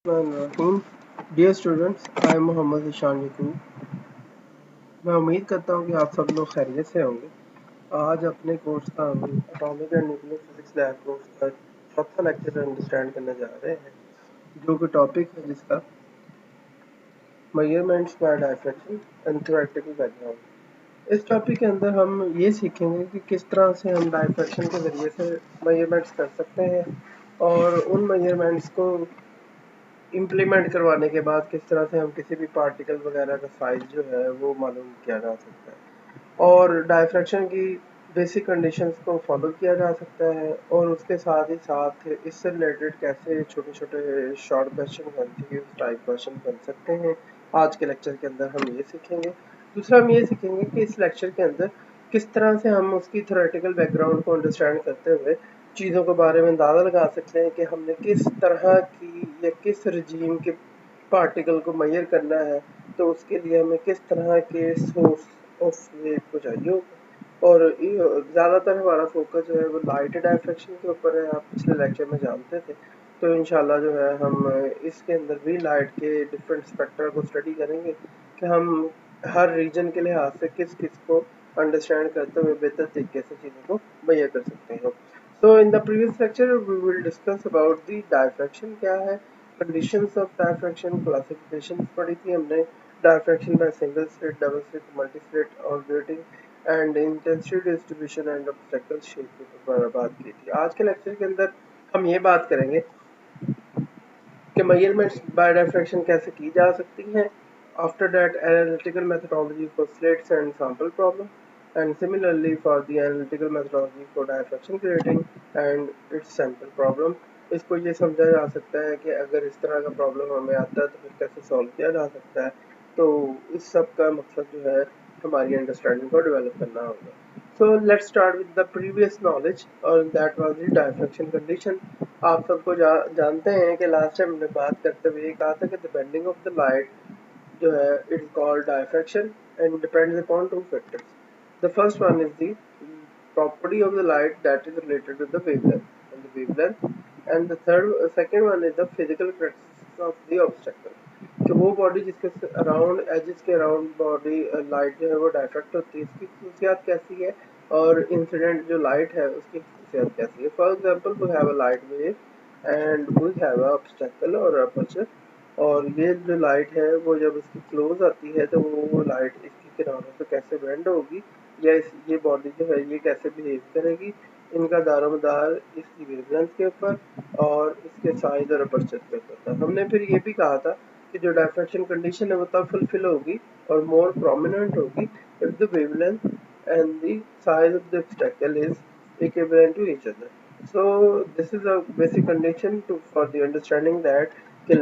Bismillahirrahmanirrahim. Dear students, I am Mohammad Ishan यकूब। मैं उम्मीद करता हूँ कि आप सब लोग खैरियत से होंगे। आज अपने कोर्स का हम atomic and nuclear physics lab course का चौथा लेक्चर अंडरस्टैंड करने जा रहे हैं, जो कि टॉपिक है जिसका measurements by diffraction and theoretical background. इस टॉपिक के अंदर हम ये सीखेंगे कि किस तरह से हम डायफ्रैक्शन के ज़रिए से मेजरमेंट्स कर सकते हैं और उन मेजरमेंट्स को इम्प्लीमेंट करवाने के बाद किस तरह से हम किसी भी पार्टिकल वगैरह का साइज जो है वो मालूम किया जा सकता है और डायफ्रैक्शन की बेसिक कंडीशंस को फॉलो किया जा सकता है और उसके साथ ही साथ इससे रिलेटेड कैसे छोटे छोटे short question MCQ type question बन सकते हैं। आज के लेक्चर के अंदर हम ये सीखेंगे। दूसरा हम ये सीखेंगे कि इस लेक्चर के अंदर किस तरह से हम उसकी थ्योरेटिकल बैकग्राउंड को अंडरस्टैंड करते हुए चीज़ों के बारे में अंदाज़ा लगा सकते हैं कि हमने किस तरह की या किस रजीम के पार्टिकल को मेजर करना है, तो उसके लिए हमें किस तरह के सोर्स ऑफ वेव को चाहिए होगा। और ज़्यादातर हमारा फोकस जो है वो लाइट डायफ्रैक्शन के ऊपर है, आप पिछले लेक्चर में जानते थे। तो इंशाल्लाह जो है हम इसके अंदर भी लाइट के डिफरेंट स्पेक्ट्रा को स्टडी करेंगे कि हम हर रीजन के लिहाज से किस किस को अंडरस्टैंड करते हुए बेहतर तरीके से चीज़ों को मेजर कर सकते हैं। So in the previous lecture we will discuss about the diffraction क्या है, conditions of diffraction, classifications पढ़ी थी हमने, diffraction by single slit, double slit, multi slit, orbiting and intensity distribution and obstacle shape के ऊपर बात की थी। आज के लेक्चर के अंदर हम ये बात करेंगे कि measurements by diffraction कैसे की जा सकती हैं। After that, analytical methodology for slits and sample problem, and similarly for the analytical methodology for diffraction grating and its sample problem। इसको ये समझा जा सकता है कि अगर इस तरह का प्रॉब्लम हमें आता है तो फिर कैसे सॉल्व किया जा सकता है। तो इस सब का मकसद जो है हमारी अंडरस्टैंडिंग को डेवलप करना होगा। So let's start with the previous knowledge और that was the diffraction condition। आप सबको जानते हैं कि लास्ट टाइम हमने बात करते हुए ये कहा था कि the bending of the light जो है it's called diffraction and depends upon two factors. The first one is the property of the light that is related to the wavelength and the second one is the physical characteristics of the obstacle। कि वो body जिसके around edges के around body light जो है वो diffract होती है, इसकी खसूसियात कैसी है और इंसिडेंट जो लाइट है उसकी खसूसियात कैसी है। For example we have a light wave and we have a obstacle और अपर्चर, और ये जो लाइट है वो जब इसकी क्लोज आती है तो वो लाइट इसकी किनारों पे कैसे बेंड होगी या ये बॉडी जो है ये कैसे बिहेव करेगी, इनका दारोमदार इसकी वेवलेंथ के ऊपर और इसके साइज और अपर्चर पे होता है। हमने फिर ये भी कहा था कि जो डायफ्रैक्शन कंडीशन है वो तब फुलफिल होगी और मोर प्रोमिनेंट होगी if the wavelength and the size of the obstacle is equivalent to each other. So this is a basic condition for the understanding that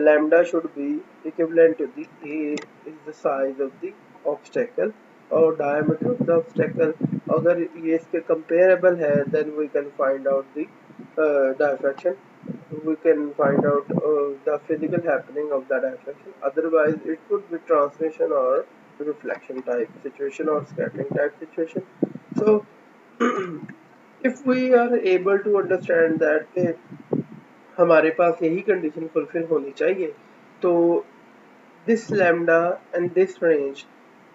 lambda should be equivalent to the A is the size of the obstacle और diameter of the obstacle अगर ये इसके comparable है then we can find out the diffraction, we can find out the physical happening of the diffraction, otherwise it could be transmission or reflection type situation or scattering type situation। So if we are able to understand that हमारे पास यही condition fulfil होनी चाहिए तो this lambda and this range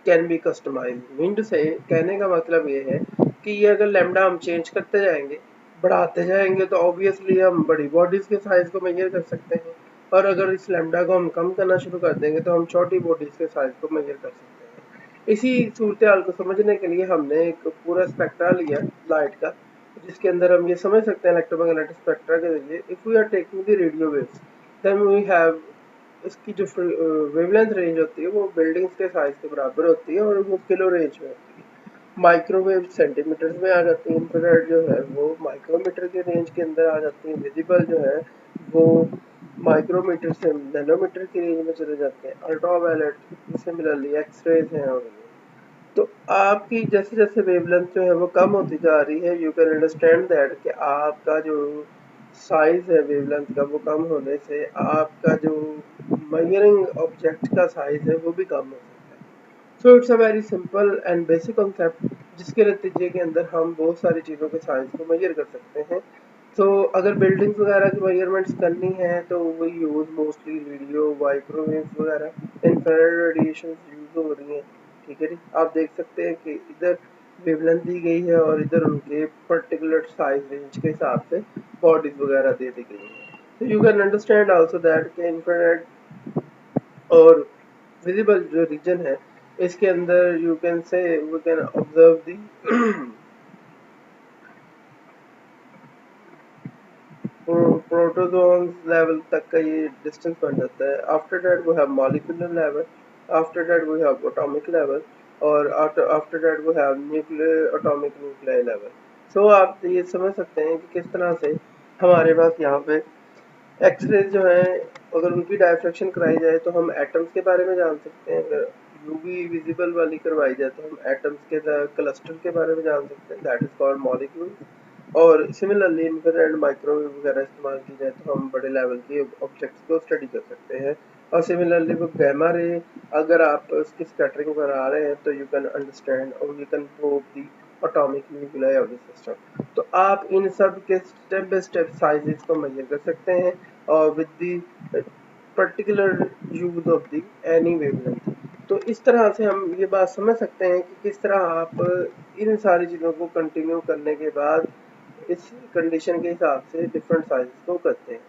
can be customised. Mean to say कहने का मतलब ये है कि ये अगर लैम्डा हम चेंज करते जाएंगे बढ़ाते जाएंगे तो ऑब्वियसली हम बड़ी बॉडीज के साइज को मेजर कर सकते हैं, और अगर इस लैम्डा को हम कम करना शुरू कर देंगे तो हम छोटी बॉडीज के साइज को मेजर कर सकते हैं। इसी सूरत हाल को समझने के लिए हमने एक पूरा स्पेक्ट्रा लिया लाइट का, जिसके अंदर हम ये समझ सकते हैं इलेक्ट्रोमैग्नेटिक स्पेक्ट्रा के जरिए if we are taking the radio waves then we have इसकी जो वेवलेंथ रेंज होती है वो बिल्डिंग्स के साइज के बराबर होती है और वो किलो रेंज में होती है। माइक्रोवेव सेंटीमीटर्स में आ जाती है, इंफ्रारेड जो है वो माइक्रोमीटर के रेंज के अंदर आ जाती है, विजिबल जो है वो माइक्रोमीटर से नैनोमीटर की रेंज में चले जाते हैं, अल्ट्रावायलेट सिमिलरली एक्सरेज हैं। और तो आपकी जैसे जैसे वेवलेंथ जो है वो कम होती जा रही है, यू कैन अंडरस्टैंड दैट कि आपका जो साइज है वेवलेंथ का वो कम होने से आपका जो मेजरिंग ऑब्जेक्ट का साइज है वो भी कम हो सकता है। So it's a very simple and basic concept जिसके नतीजे के अंदर हम बहुत सारी चीज़ों के साइज को मेजर कर सकते हैं। तो अगर बिल्डिंग्स वगैरह की मेजरमेंट्स करनी है तो we use mostly radio microwaves वगैरह इंफ्रारेड रेडिएशन यूज़ हो रही हैं। ठीक है जी, आप देख सकते हैं कि इधर वेवलेंथ दी गई है और इधर उनके पर्टिकुलर साइज रेंज के हिसाब से बॉडीज वगैरह दे दी गई हैं। तो you can understand also that कि इंफ्रारेड और विजिबल जो रीजन है इसके अंदर you can say we can observe the protozoans level तक का ये डिस्टेंस बन जाता है। After that we have molecular level, after that we have atomic level और after that we have nuclear atomic nuclear level. So आप ये समझ सकते हैं कि किस तरह से हमारे पास यहाँ पे एक्सरे जो है अगर उनकी डायफ्रैक्शन कराई जाए तो हम एटम्स के बारे में जान सकते हैं। अगर यूवी विजिबल वाली करवाई जाए तो हम एटम्स के क्लस्टर के बारे में जान सकते हैं, दैट इज कॉल्ड मॉलिक्यूल। और सिमिलरली इंफ्रारेड माइक्रोवेव वगैरह इस्तेमाल की जाए तो हम बड़े लेवल के ऑब्जेक्ट्स को स्टडी कर सकते हैं। और सिमिलरली वो गैमा रे अगर आप उसकी स्कैटरिंग करा रहे हैं तो यू कैन अंडरस्टैंड और you can prove the atomic nuclei of the system. तो आप इन सब के स्टेप बाय स्टेप साइजेस को मेजर कर सकते हैं और with the particular use of the any wavelength. तो इस तरह से हम ये बात समझ सकते हैं कि किस तरह आप इन सारी चीज़ों को कंटिन्यू करने के बाद इस कंडीशन के हिसाब से डिफरेंट साइजेस को करते हैं।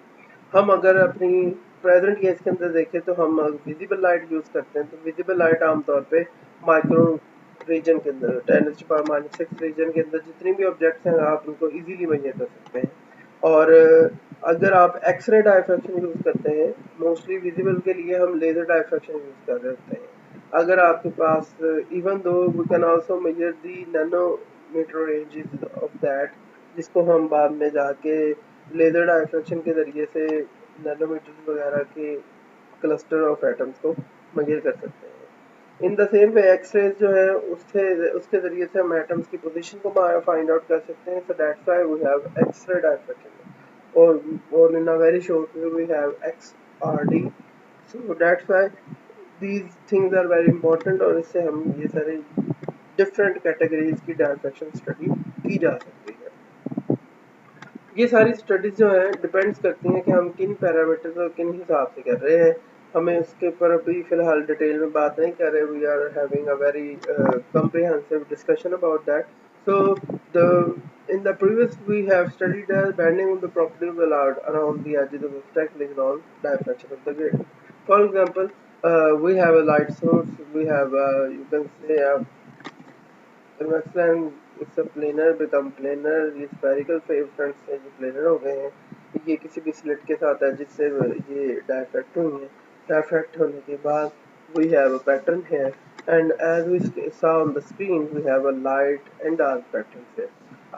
हम अगर अपनी प्रेजेंट केस के अंदर देखें तो हम विजिबल लाइट यूज़ करते हैं। तो विजिबल लाइट आमतौर पे माइक्रो रीजन के अंदर 10⁻⁶ रीजन के अंदर जितनी भी ऑब्जेक्ट्स हैं आप उनको इजीली मेजर कर सकते हैं। और अगर आप एक्सरे डायफ्रैक्शन यूज़ करते हैं मोस्टली विजिबल के लिए हम लेज़र डायफ्रैक्शन यूज़ कर रहे होते हैं। अगर आपके पास even though we can also measure the nanometre ranges of that, जिसको हम बाद में जाके लेज़र डायफ्रैक्शन के ज़रिए से नैनोमीटर्स वगैरह के क्लस्टर ऑफ एटम्स को मेजर कर सकते हैं। In the same way x-rays जो है उससे उसके ज़रिए से हम एटम्स की पोजीशन को फाइंड आउट कर सकते हैं। So that's why we have X ray diffraction और in a very short way we have XRD। So that's why these things are very important और इससे हम ये सारे डिफरेंट कैटेगरीज की डायफ्रैक्शन स्टडी की जा सकती है। ये सारी स्टडीज जो है डिपेंड्स करती हैं कि हम किन पैरामीटर्स और किन हिसाब से कर रहे हैं। हमें उसके ऊपर अभी फिलहाल डिटेल में बात नहीं कर रहे। We are having a very comprehensive discussion about that. So the in the previous we have studied bending of the properties allowed around the edges of the stack based on diffraction of the grid. For example, we have a light source, we have you can say a convex lens, it's a planar become planar, ये spherical wave front से जो planar हो गए हैं ये किसी भी slit के साथ है जिससे ये डायफ्रैक्ट हुई है। डायफ्रैक्ट होने के बाद we have a pattern here and as we saw on the screen we have a light and dark pattern here।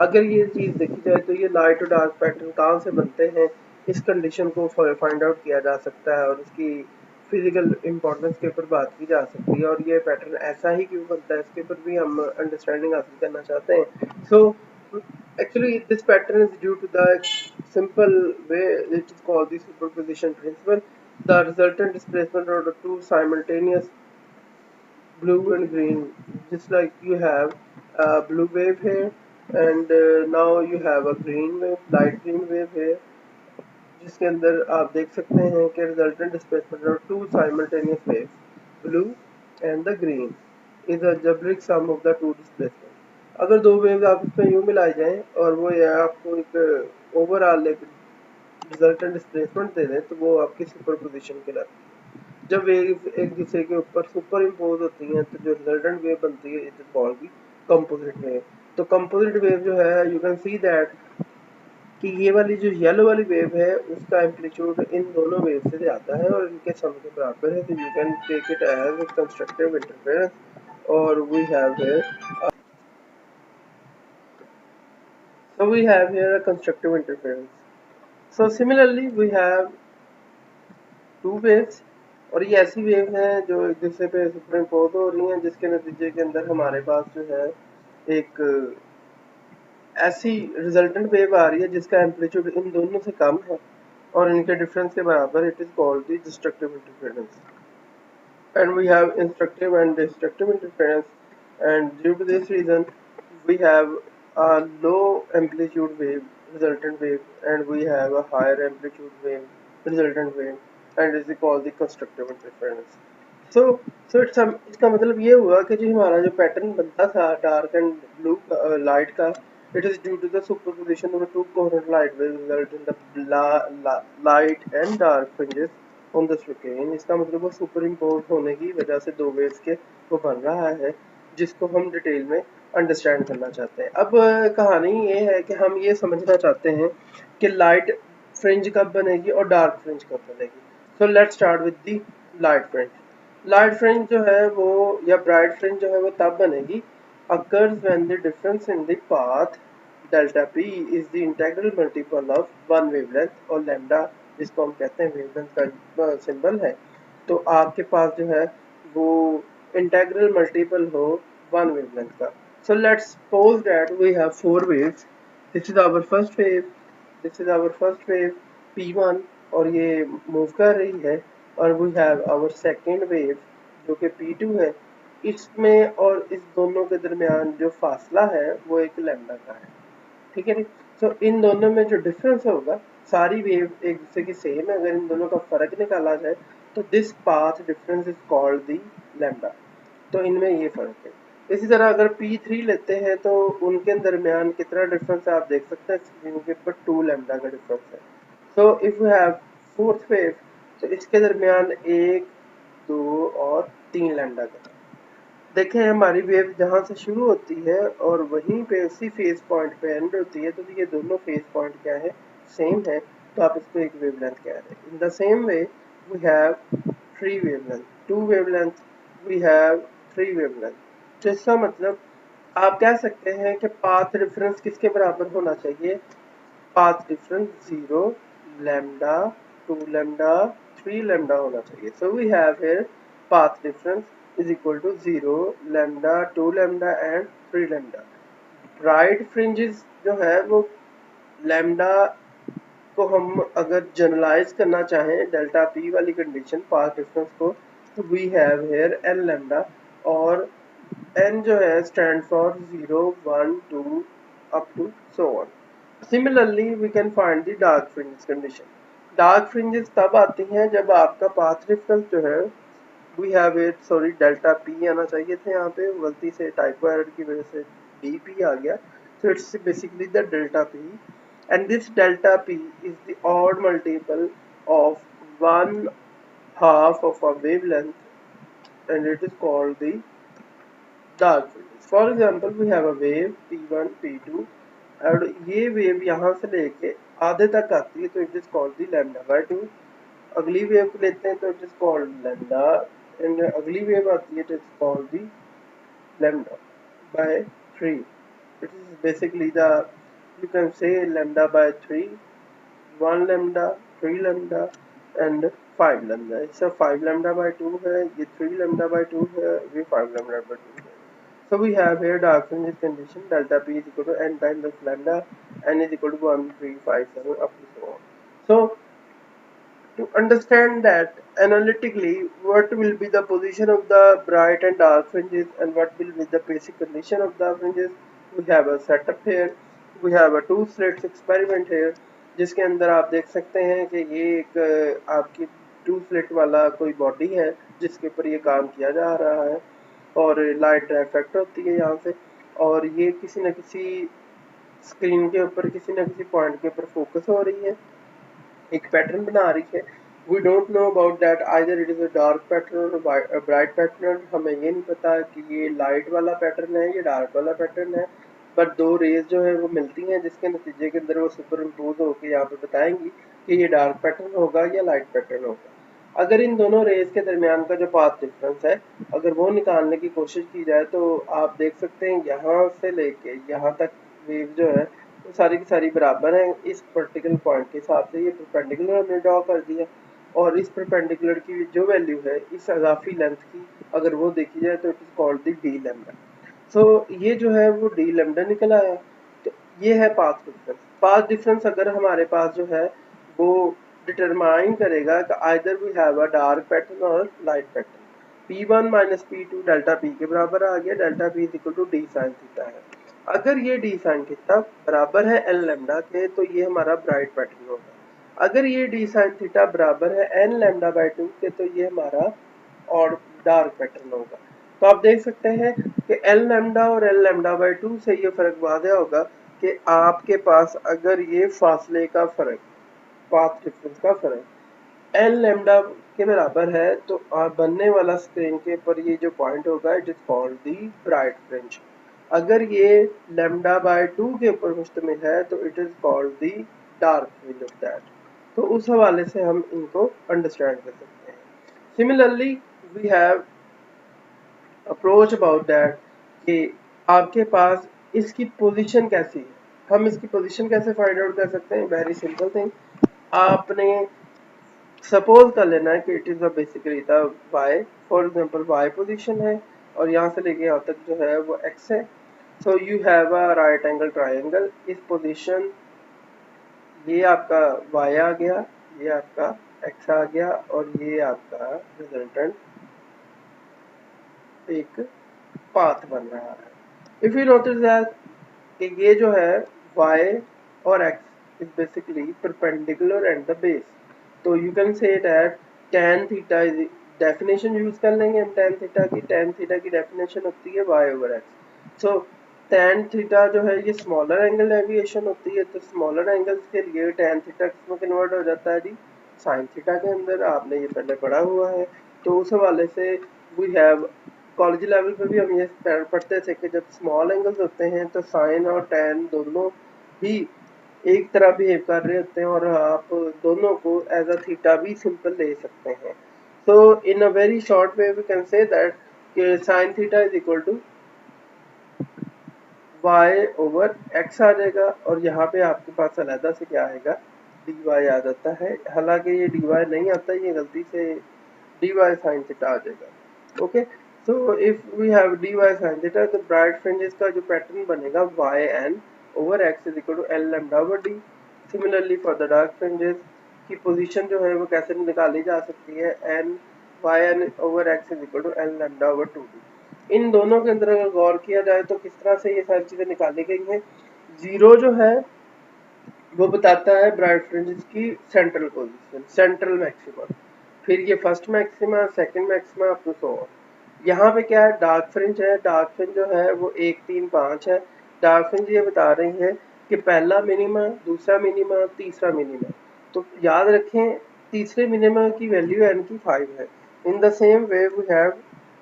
अगर ये चीज़ देखी जाए तो ये लाइट और डार्क पैटर्न कहाँ से बनते हैं इस कंडीशन को फाइंड आउट किया जा सकता है और इसकी फिजिकल इम्पोर्टेंस के ऊपर बात की जा सकती है और ये पैटर्न ऐसा ही क्यों बनता है इसके ऊपर भी हम अंडरस्टैंडिंग हासिल करना चाहते हैं। So actually this pattern is due to the simple way it is called the superposition principle. The resultant displacement of the two simultaneous blue and green, just like you have a blue wave here and now you have a green wave, light green wave here, जिसके अंदर आप देख सकते हैं कि resultant displacement of two simultaneous waves blue and the green is a algebraic sum of the two displacement. अगर दो waves आप इसमें यूं मिलाई जाएं और वो ये आपको एक ओवरऑल एक रिजल्टेंट डिस्प्लेसमेंट दे दें तो वो आपकी सुपरपोजिशन कहलाती है। जब वेव एक दूसरे के ऊपर सुपर इम्पोज होती हैं तो जो रिजल्टेंट वेव बनती है it is called the composite wave. तो कंपोजिट वेव जो है यू कैन सी दैट कि ये वाली जो येलो वाली वेव है उसका एम्पलीट्यूड इन दोनों वेव से ज़्यादा है और इनके सम के बराबर है। तो you can take it as constructive interference और we have here so we have here a constructive interference. So similarly we have two waves और ये ऐसी वेव हैं जो एक दूसरे पे सुपर इम्पोज हो रही हैं जिसके नतीजे के अंदर हमारे पास जो है एक ऐसी रिजल्टेंट वेव आ रही है जिसका एम्पलीट्यूड इन दोनों से कम है और इनके डिफरेंस के बराबर। It is called the destructive interference and we have instructive and destructive interference, and due to this reason we have a low amplitude wave resultant wave, and we have a higher amplitude wave, resultant wave, and is called the constructive interference. So इसका मतलब ये हुआ कि जो हमारा जो pattern बनता था डार्क एंड ब्लू लाइट का, it is due to the superposition of the two coherent light waves result in the light and dark fringes on the screen. इसका मतलब वो सुपर इम्पोज होने की वजह से दो वेव्स के वो बन रहा है, जिसको हम डिटेल में अंडरस्टैंड करना चाहते हैं। अब कहानी ये है कि हम ये समझना चाहते हैं कि लाइट फ्रिंज कब बनेगी और डार्क फ्रिंज कब बनेगी। So let's start with the light fringe. Light fringe जो है वो या ब्राइट फ्रिंज जो है वो तब बनेगी occurs when the difference in the path delta p is the integral multiple of one wavelength और lambda, जिसको हम कहते हैं वेवलेंथ का सिंबल है। तो आपके पास जो है वो इंटेग्रल मल्टीपल हो वन वेवलेंथ का। So let's suppose that we have four waves. This is our first wave, this is our first wave p1 और ये मूव कर रही है, और we have our second wave जो कि p2 है। इसमें और इस दोनों के दरमियान जो फासला है वो एक लैम्डा का है, ठीक है। तो इन दोनों में जो डिफरेंस होगा, सारी वेव एक दूसरे की सेम है, अगर इन दोनों का फर्क निकाला जाए तो this path difference is called the lambda. तो इनमें ये फर्क है। इसी तरह अगर P3 लेते हैं तो उनके दरमियान कितना डिफरेंस है आप देख सकते हैं स्क्रीन के ऊपर, 2 लैम्डा का डिफरेंस है। So if you have fourth wave तो इसके दरमियान 1, 2 और 3 लैम्डा का। देखें हमारी वेव जहाँ से शुरू होती है और वहीं पे उसी फेज पॉइंट पे एंड होती है, तो ये दोनों फेज पॉइंट क्या है, सेम है, तो आप इसको एक वेवलेंथ कह रहे हैं। In the same way we have three wavelength, two wavelength, we have three wavelength. तो इसका मतलब आप कह सकते हैं कि पाथ डिफरेंस किसके बराबर होना चाहिए, path difference 0, lambda, 2 lambda, 3 lambda होना चाहिए। So we have here path difference is equal to 0, lambda, 2 lambda and 3 lambda. Bright fringes जो है वो लैम्डा को हम अगर जनरलाइज करना चाहें डेल्टा पी वाली कंडीशन पाथ डिफरेंस को, तो we have here n lambda, और एन जो है stand for 0, 1, 2 up to so on. Similarly we can find the dark fringes condition. Dark fringes तब आती हैं जब आपका पाथ डिफरेंस जो है we have it, sorry delta P आना चाहिए था, यहाँ पे गलती से टाइपो एरर की वजह से डी पी आ गया। So it's basically the delta P, and this delta P is the odd multiple of one half of a wavelength and it is called the dark fringes. For example, we have a wave p1, p2 और ये wave यहाँ से लेके आधे तक आती है तो it is called the lambda by 2। अगली वेव को लेते हैं तो it is called lambda, and अगली वेव आती है तो it's called the lambda by 3. It is basically the, you can say lambda by 3, 1 lambda, 3 lambda and 5 lambda. इससे 5 lambda by 2 है, ये 3 lambda by 2 है, ये 5 lambda by 2 है। So we have here the Archimedes condition delta p is equal to n times of lambda, n is equal to 1, 3, 5, 7 up to so on. So to understand that analytically, what will be the position of the bright and dark fringes and what will be the basic condition of the fringes, we have a setup here, we have a two slits experiment here, जिसके अंदर आप देख सकते हैं कि ये एक आपकी टू स्लिट वाला कोई बॉडी है जिसके ऊपर ये काम किया जा रहा है, और लाइट रिफ्लेक्ट होती है यहाँ से, और ये किसी न किसी स्क्रीन के ऊपर किसी न किसी पॉइंट के ऊपर फोकस हो रही है, एक पैटर्न बना रही है। We don't know about that either it is a dark pattern और ब्राइट पैटर्न, हमें ये नहीं पता कि ये लाइट वाला पैटर्न है या डार्क वाला पैटर्न है, बट दो रेज जो है वो मिलती हैं जिसके नतीजे के अंदर वो सुपर इम्पोज होकर यहाँ पे बताएंगी कि ये डार्क पैटर्न होगा या लाइट पैटर्न होगा। अगर इन दोनों रेज के दरमियान का जो पाथ डिफरेंस है अगर वो निकालने की कोशिश की जाए तो आप देख सकते हैं यहाँ से लेके यहाँ तक वेव जो है तो सारी की सारी बराबर है। इस पर्टिकुलर पॉइंट के हिसाब से ये परपेंडिकुलर हमने ड्रॉ कर दिया, और इस परपेंडिकुलर की जो वैल्यू है इस अजाफी लेंथ की अगर वो देखी जाए तो it is called the D lambda. So ये जो है वो डी लैम्डा निकल आया। तो ये है पाथ डिफरेंस। पाथ डिफरेंस अगर हमारे पास जो है वो डिटरमाइन करेगा कि either we have a dark pattern और light pattern. P1 minus P2 delta P के बराबर आ गया, delta P is equal to D sine theta है। अगर ये डी साइन थीटा बराबर है एन लैम्डा के तो ये हमारा ब्राइट पैटर्न होगा। अगर ये डी साइन थीटा बराबर है एन लैम्डा बाई 2 के तो ये हमारा और डार्क पैटर्न होगा। तो आप देख सकते हैं कि एल लैम्डा और एल लैम्डा बाई 2 से ये फर्क वाज़ेह होगा कि आपके पास अगर ये फासले का फर्क, पाथ डिफरेंस का फर्क एल लैम्डा के बराबर है तो बनने वाला स्क्रीन के ऊपर ये जो पॉइंट होगा it is called the bright fringe. अगर ये लैम्डा बाय 2 के ऊपर मुश्तमिल है तो it is called the Dark fringe of that. तो उस हवाले से हम इनको अंडरस्टैंड कर सकते हैं। Similarly we have approach about that कि आपके पास इसकी पोजीशन कैसी है। हम इसकी पोजीशन कैसे फाइंड आउट कर सकते हैं? वेरी सिंपल थिंग, आपने सपोज कर लेना है कि it is a basically the y, for example y position है और यहाँ से लेके यहाँ तक जो है वो x है। So you have a right angle triangle, इस पोजीशन ये आपका y आ गया, ये आपका x आ गया और ये आपका रिजल्टेंट एक पाथ बन रहा है। इफ यू नोटिस दैट कि ये जो है y और x is basically perpendicular at the base, तो you can say that tan theta is, definition use कर लेंगे हम tan थीटा की डेफिनेशन होती है y ओवर x। सो tan थीटा जो है ये स्मॉलर एंगल डेविएशन होती है, तो स्मॉलर एंगल्स के लिए tan थीटा किसमें कन्वर्ट हो जाता है जी? sin थीटा के अंदर। आपने ये पहले पढ़ा हुआ है। तो उस हवाले से वी हैव कॉलेज लेवल पे भी हम ये पढ़ते थे कि जब स्मॉल एंगल्स होते हैं तो साइन और टैन दोनों ही एक तरह बिहेव कर रहे होते हैं और आप दोनों को एज अ थीटा भी सिंपल ले सकते हैं। So in a very short way we can say that sine theta is equal to y over x आ जाएगा और यहाँ पे आपके पास अलहदा से क्या आएगा? dy आ जाता है। हालांकि ये dy नहीं आता, ये गलती से dy sin थीटा आ जाएगा। Okay, so if we have dy sin theta तो ब्राइट फ्रिंजेस का जो पैटर्न बनेगा yn over x is equal to L lambda over D. Similarly for the dark fringes की पोजीशन जो है वो कैसे निकाली जा सकती है? yn over x is equal to L lambda over 2d। इन दोनों के अंदर अगर गौर किया जाए तो किस तरह से ये सारी चीजें निकाली गई हैं। जीरो जो है वो बताता है ब्राइट फ्रिंजेस की सेंट्रल पोजीशन, सेंट्रल मैक्सिमा, फिर ये first maxima, second maxima up to so on. यहाँ पे क्या है? डार्क फ्रिंज है। डार्क फ्रिंज जो है वो 1 3 5 है। डार्क फ्रिंज ये बता रही है कि पहला मिनिमा, दूसरा मिनिमा, तीसरा मिनिमा। तो याद रखें तीसरे मिनिमा की वैल्यू n की 5 है। In the same way we have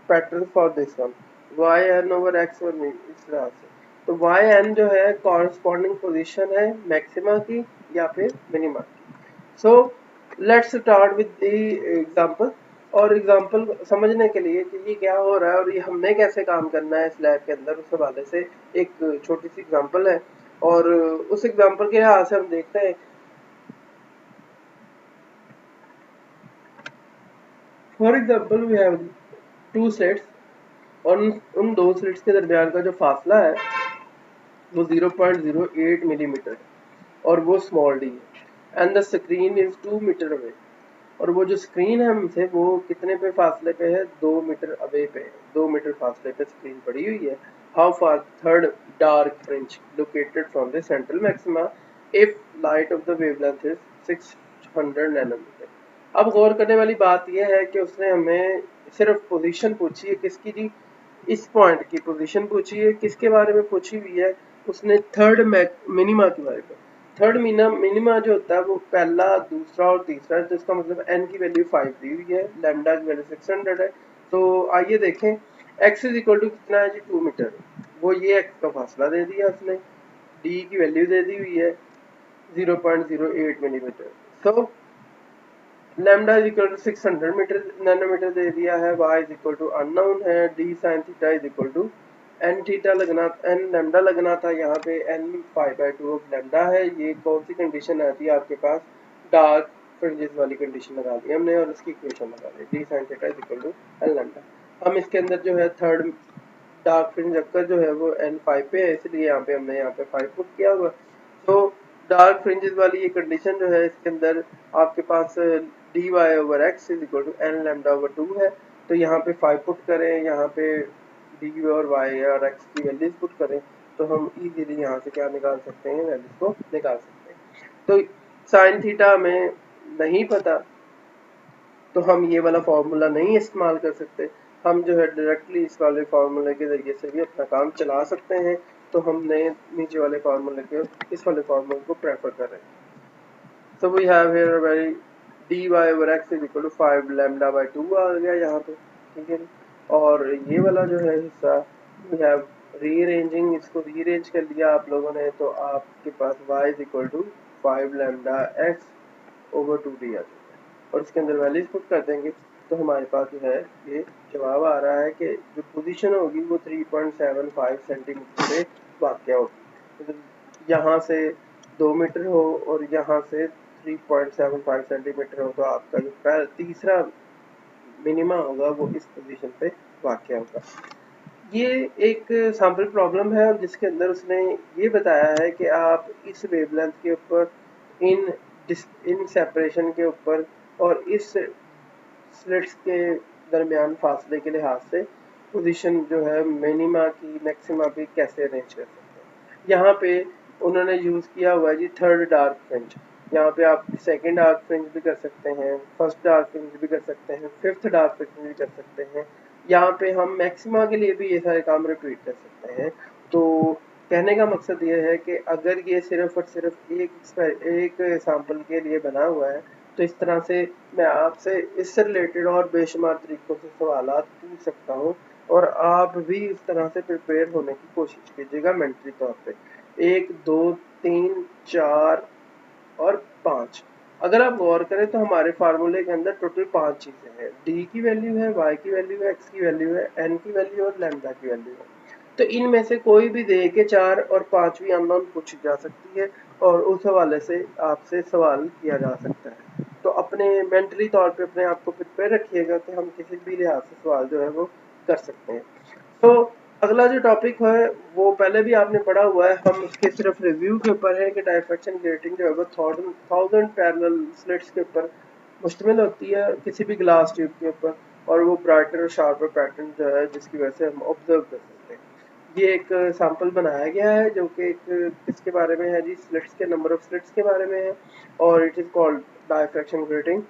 pattern for this one, yn over x और इस तरह से। तो yn जो है कॉरस्पॉन्डिंग पोजीशन है मैक्सिमा की या फिर मिनिमा की। So let's start with the example. और एग्जांपल समझने के लिए कि ये क्या हो रहा है और ये हमने कैसे काम करना है इस लैब के अंदर, उस हवाले से एक छोटी सी एग्जांपल है और उस एग्जांपल के लिहाज से हम देखते हैं। For example we have 2 slits और उन दो स्लिट्स के दरमियान का जो फासला है वो 0.08 मिलीमीटर है और वो स्मॉल डी है and the screen is 2 metre away. और वो जो स्क्रीन है हमसे वो कितने पे फासले पे है? 2 मीटर अवे पे है, 2 मीटर फासले पे स्क्रीन पड़ी हुई है। How far third dark fringe located from the central maxima if light of the wavelength is 600 nanometre. अब गौर करने वाली बात यह है कि उसने हमें सिर्फ पोजीशन पूछी है, किसकी जी? इस पॉइंट की पोजीशन पूछी है। किसके बारे में पूछी हुई है? उसने थर्ड मिनिमा के बारे में। थर्ड मिनिमा जो होता है वो पहला, दूसरा और तीसरा है, तो इसका मतलब n की वैल्यू 5 दी हुई है, लैम्डा की वैल्यू 600 है। तो आइए देखें x इज इक्वल टू कितना है जी? 2 मीटर। वो ये x का फासला दे दिया उसने, d की वैल्यू दे दी हुई है 0.08 millimetre. So lambda is equal to 600 metre nanometre दे दिया है, y is equal to unknown है, d sin theta is equal to n theta लगना, n लैम्डा लगना था, यहाँ पे n 5/2 ऑफ लैम्डा है। ये कौन सी कंडीशन आती है आपके पास? डार्क फ्रिंजेस वाली कंडीशन लगा दी हमने और इसकी इक्वेशन लगा दी, d sin theta is equal to n lambda. हम इसके अंदर जो है थर्ड डार्क फ्रिंज अक्कर जो है वो n 5 पे है, इसलिए यहाँ पे हमने यहाँ पे 5 पुट किया हुआ। तो डार्क फ्रिंजेस वाली ये कंडीशन जो है इसके अंदर आपके पास dy over x is equal to n lambda over 2 है। तो यहाँ पे 5 पुट करें, यहाँ पे dy और y और x की वैल्यूज पुट करें तो हम इजीली यहाँ से क्या निकाल सकते हैं, वैल्यूज को निकाल सकते हैं। तो साइन थीटा हमें नहीं पता तो हम ये वाला फार्मूला नहीं इस्तेमाल कर सकते, हम जो है डायरेक्टली इस वाले फार्मूले के जरिए से भी अपना काम चला सकते हैं। तो हमने नीचे वाले फार्मूले के इस वाले फार्मूले को प्रेफर कर रहे हैं। So we have here very dy over x is equal to 5 lambda by 2 आ गया यहाँ पे, ठीक है। और ये वाला जो है हिस्सा वी हैव रीअरेंजिंग, इसको रीअरेंज कर लिया आप लोगों ने, तो आपके पास y is equal to 5 lambda x over 2d आ जाएगा और इसके अंदर वैल्यूज पुट कर देंगे तो हमारे पास जो है ये जवाब आ रहा है कि जो पोजीशन होगी वो 3.75 सेंटीमीटर से वाक़या होगी। तो यहाँ से 2 मीटर हो और यहाँ से 3.75 सेंटीमीटर हो तो आपका जो तीसरा मिनिमा होगा वो इस पोजीशन पे वाक़या होगा। ये एक सैम्पल प्रॉब्लम है जिसके अंदर उसने ये बताया है कि आप इस वेवलेंथ के ऊपर इन सेपरेशन के ऊपर और इस स्लिट्स के दरमियान फासले के लिहाज से पोजीशन जो है मिनिमा की मैक्सिमा की कैसे अरेंज कर सकते हैं। यहाँ पे उन्होंने यूज़ किया हुआ है जी थर्ड डार्क फ्रिंज। यहाँ पे आप सेकंड डार्क फ्रिंज भी कर सकते हैं, फर्स्ट डार्क फ्रिंज भी कर सकते हैं, फिफ्थ डार्क फ्रिंज भी कर सकते हैं। यहाँ पे हम मैक्सिमा के लिए भी ये सारे काम रिपीट कर सकते हैं। तो कहने का मकसद ये है कि अगर ये सिर्फ और सिर्फ एक सैंपल के लिए बना हुआ है तो इस तरह से मैं आपसे इससे रिलेटेड और बेशुमार तरीकों से सवालात पूछ सकता हूँ और आप भी इस तरह से प्रिपेयर होने की कोशिश कीजिएगा मेंटली तौर पे। 1 2 3 4 और 5 अगर आप गौर करें तो हमारे फार्मूले के अंदर टोटल 5 चीज़ें हैं। डी की वैल्यू है, वाई की वैल्यू है, एक्स की वैल्यू है, एन की वैल्यू और लैम्डा की वैल्यू है। तो इनमें से कोई भी दे के 4 और 5वीं अननोन पूछी जा सकती है और उस हवाले से आपसे सवाल किया जा सकता है। तो अपने मेंटली तौर पे अपने आप को प्रिपेयर रखिएगा कि हम किसी भी लिहाज से सवाल जो है वो कर सकते हैं। तो अगला जो टॉपिक है वो पहले भी आपने पढ़ा हुआ है, हम उसके सिर्फ रिव्यू के ऊपर है कि डायफ्रैक्शन ग्रेटिंग जो है वो 1000 पैरेलल स्लिट्स के ऊपर मुश्तमिल होती है किसी भी ग्लास ट्यूब के ऊपर और वो ब्राइटर और शार्पर पैटर्न जो है जिसकी वजह से हम ऑब्जर्व कर सकते हैं। ये एक सैंपल बनाया गया है जो कि एक किसके बारे में है जी, स्लिट्स के नंबर ऑफ स्लिट्स के बारे में है और it is called diffraction grating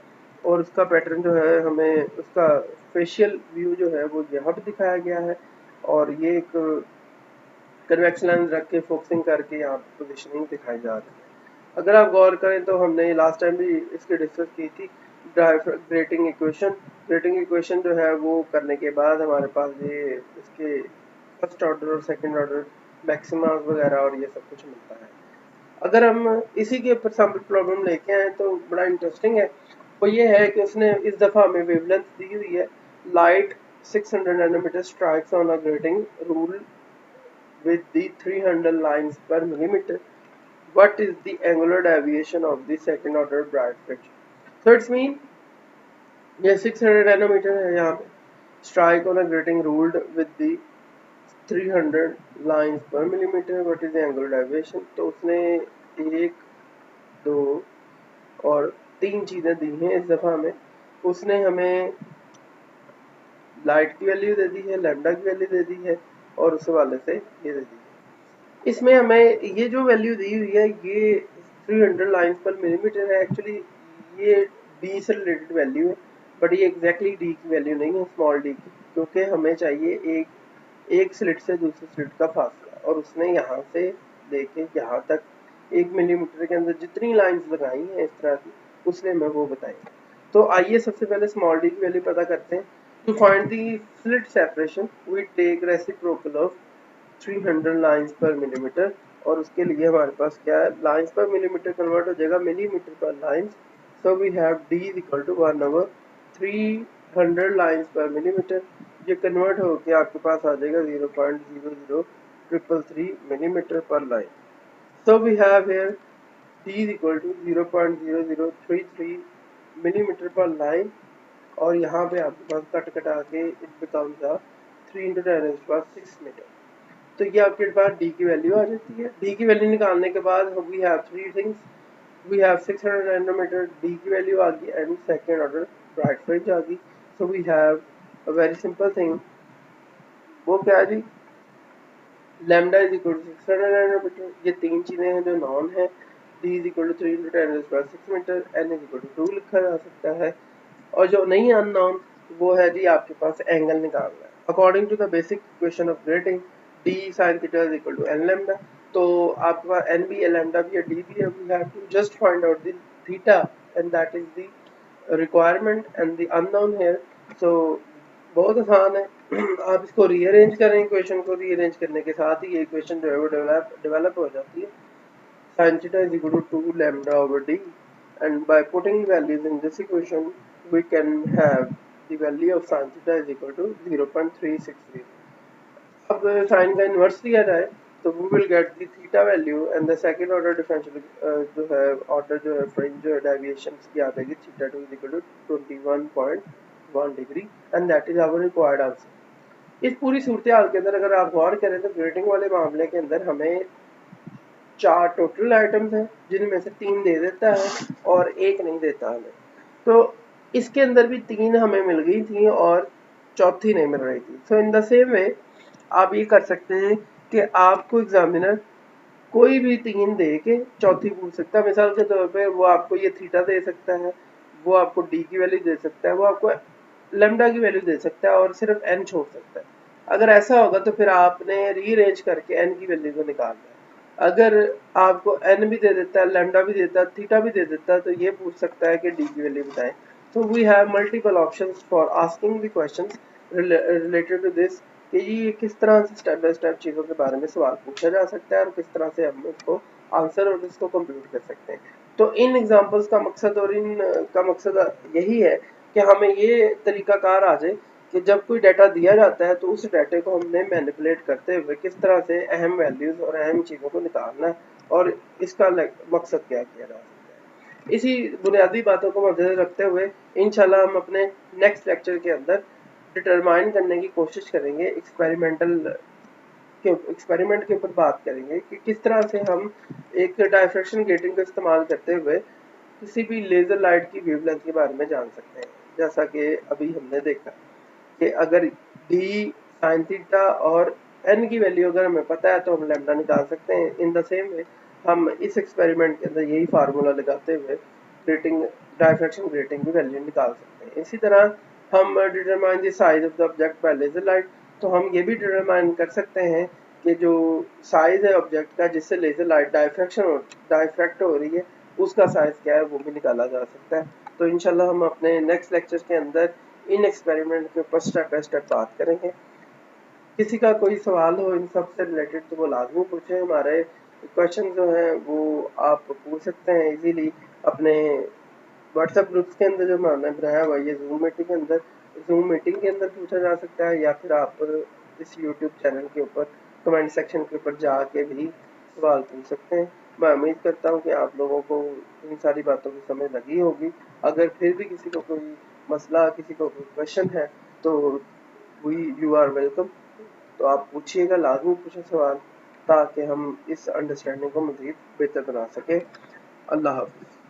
और उसका पैटर्न जो है हमें उसका फेशियल व्यू जो है वो यहाँ पे दिखाया गया है और ये एक कन्वेक्स लेंस रख के फोकसिंग करके यहाँ पे पोजिशनिंग दिखाई जा रही है। अगर आप गौर करें तो हमने लास्ट टाइम भी इसकी डिस्कस की थी ग्रेटिंग इक्वेशन जो है वो करने के बाद हमारे पास ये इसके फर्स्ट ऑर्डर और सेकंड ऑर्डर मैक्सिमा वगैरह और ये सब कुछ मिलता है। अगर हम इसी के ऊपर सैंपल प्रॉब्लम लेके आए तो बड़ा इंटरेस्टिंग है। वो ये है कि उसने इस दफ़ा हमें वेवलेंथ दी हुई है, light 600 nanometre strikes on a grating rule with the 300 lines per millimeter. What is the angular deviation of the second order bright fringe? So it's mean ये 600 नैनोमीटर है यहाँ पे, strike on a grating ruled with the 300 lines per millimeter. What is the angular deviation? तो उसने 1 2 और 3 चीज़ें दी हैं इस दफ़ा में। उसने हमें लाइट की वैल्यू दे दी है, लैम्डा की वैल्यू दे दी है और उस हवाले से ये दे दी है। इसमें हमें ये जो वैल्यू दी हुई है ये 300 लाइन्स पर मिलीमीटर है। एक्चुअली ये डी से रिलेटेड वैल्यू है बट ये एग्जैक्टली डी की वैल्यू नहीं है, स्मॉल डी की, क्योंकि हमें चाहिए एक स्लिट से दूसरे स्लिट का फासला और उसने यहाँ से लेके यहाँ तक 1 मिलीमीटर के अंदर जितनी लाइन्स लगाई हैं इस तरह की उसने हमें वो बताई। तो आइए सबसे पहले स्मॉल डी की वैल्यू पता करते हैं। To find the slit separation we take reciprocal of 300 lines per millimetre और उसके लिए हमारे पास क्या है, लाइन्स पर मिलीमीटर कन्वर्ट हो जाएगा millimetre per lines. So we have D is equal to 1/300 lines per millimetre. ये कन्वर्ट होकर आपके पास आ जाएगा 0.00333 millimetre per line. So we have here D is equal to 0.0033 millimetre per line और यहाँ पे आपके पास कट कटा के इट बिकम्स 3 × 10⁻6 मीटर। तो ये आपके पास डी की वैल्यू आ जाती है। डी की वैल्यू निकालने के बाद we have 3 things, we have 600 nanometre D की वैल्यू आ गई and second order bright fringe आ गई। So we have a very simple thing, वो क्या है जी, lambda is equal to 600 nanometre, ये तीन चीज़ें हैं जो नॉन है। D is equal to 3 × 10⁻6 metre, N is equal to 2 लिखा जा सकता है। और जो नहीं अननोन वो है जी आपके पास एंगल निकालना है। According to the basic equation of grating D sine theta is equal to N lambda, तो आपके पास एन भी है, लैम्डा भी है, डी भी है। We have to just find out the theta and that is the requirement and the unknown here. So बहुत आसान है। आप इसको रीअरेंज करें, इक्वेशन को रीअरेंज करने के साथ ही ये इक्वेशन जो है वो डेवलप हो जाती है। Sin theta is equal to 2 lambda over d, and by putting values in this equation we can have the value of sin theta is equal to 0.363. अब sin का इन्वर्स लिया जाए तो we will get the theta value and the second order differential जो है order जो है fringe जो है डेविएशन की आ जाएगी theta 2 is equal to 21.1 degree and that is our required answer। इस पूरी सूरत हाल के अंदर अगर आप गौर करें तो ग्रेटिंग वाले मामले के अंदर हमें 4 टोटल आइटम्स हैं जिनमें से 3 दे देता है और 1 नहीं देता हमें। तो इसके अंदर भी 3 हमें मिल गई थी और चौथी नहीं मिल रही थी। सो इन द सेम वे आप ये कर सकते हैं कि आपको एग्जामिनर कोई भी 3 दे के चौथी पूछ सकता है। मिसाल के तौर पे वो आपको ये थीटा दे सकता है, वो आपको डी की वैल्यू दे सकता है, वो आपको लैम्डा की वैल्यू दे सकता है और सिर्फ एन छोड़ सकता है। अगर ऐसा होगा तो फिर आपने रीअरेंज करके एन की वैल्यू को निकालना है। अगर आपको एन भी दे देता है, लैम्डा भी देता है, थीटा भी दे देता है, तो ये पूछ सकता है कि डी की वैल्यू बताएं। तो we have multiple options for asking the questions related to this कि ये किस तरह से स्टेप बाय स्टेप चीज़ों के बारे में सवाल पूछा जा सकता है और किस तरह से हम उसको आंसर और इसको कंप्यूट कर सकते हैं। तो इन एग्जांपल्स का मकसद और इन का मकसद यही है कि हमें ये तरीकाकार आ जाए कि जब कोई डाटा दिया जाता है तो उस डाटे को हमने मैनिपुलेट करते हुए किस तरह से अहम वैल्यूज और अहम चीज़ों को निकालना है और इसका मकसद क्या किया जा सकता है। इसी बुनियादी बातों को मद्देनजर रखते हुए इंशाल्लाह हम अपने नेक्स्ट लेक्चर के अंदर डिटरमाइन करने की कोशिश करेंगे, एक्सपेरिमेंट के ऊपर बात करेंगे कि किस तरह से हम एक डायफ्रैक्शन गेटिंग का इस्तेमाल करते हुए किसी भी लेज़र लाइट की वेवलेंथ के बारे में जान सकते हैं। जैसा कि अभी हमने देखा कि अगर डी साइन थीटा और एन की वैल्यू अगर हमें पता है तो हम लैम्डा निकाल सकते हैं। इन द सेम वे हम इस एक्सपेरिमेंट के अंदर यही फार्मूला लगाते हुए ग्रेटिंग डायफ्रैक्शन ग्रेटिंग की वैल्यू निकाल सकते हैं। इसी तरह हम determine the size of the object by laser light, तो हम ये भी डिटरमाइन कर सकते हैं कि जो साइज है ऑब्जेक्ट का जिससे लेजर लाइट डायफ्रैक्ट हो रही है उसका साइज क्या है वो भी निकाला जा सकता है। तो इंशाल्लाह हम अपने नेक्स्ट लेक्चर के अंदर इन एक्सपेरिमेंट के ऊपर स्टेप बाय स्टेप बात करेंगे। किसी का कोई सवाल हो इन सब से रिलेटेड तो वो लाजमी पूछें। हमारे क्वेश्चन जो हैं वो आप पूछ सकते हैं इजीली अपने व्हाट्सएप ग्रुप्स के अंदर जो मैंने बनाया हुआ ये जूम मीटिंग के अंदर पूछा जा सकता है, या फिर आप इस यूट्यूब चैनल के ऊपर कमेंट सेक्शन के ऊपर जाके भी सवाल पूछ सकते हैं। मैं उम्मीद करता हूँ कि आप लोगों को इन सारी बातों की समझ लगी होगी। अगर फिर भी किसी को कोई मसला, किसी को कोई क्वेश्चन है तो यू आर वेलकम। तो आप पूछिएगा, लाजमी पूछें सवाल ताकि हम इस अंडरस्टैंडिंग को मज़ीद बेहतर बना सकें। अल्लाह हाफ़िज़।